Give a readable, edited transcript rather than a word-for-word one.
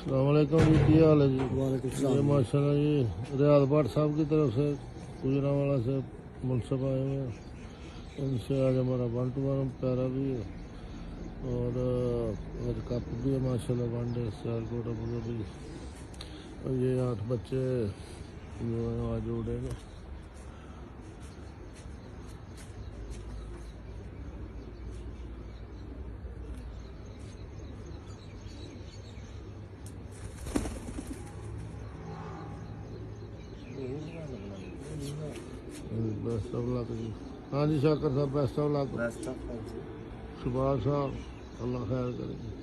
अस्सलामुअलैकुम जी, की हाल है जी? वालेकुम ये माशाल्लाह जी रियाद भट्ट साहब की तरफ से गुजरांवाला से मुनसब आए हुए हैं। इनसे आज हमारा 1 to 1 प्यारा भी है और कप भी है माशाल्लाह, वनडे सियालकोट अबू धाबी। और ये 8 बच्चे जो है आज उड़ेंगे। बेस्ट ऑफ लक जी। हाँ जी शाकर साहब, best of luck. Best of Subhash साहब, अल्लाह खैर करे।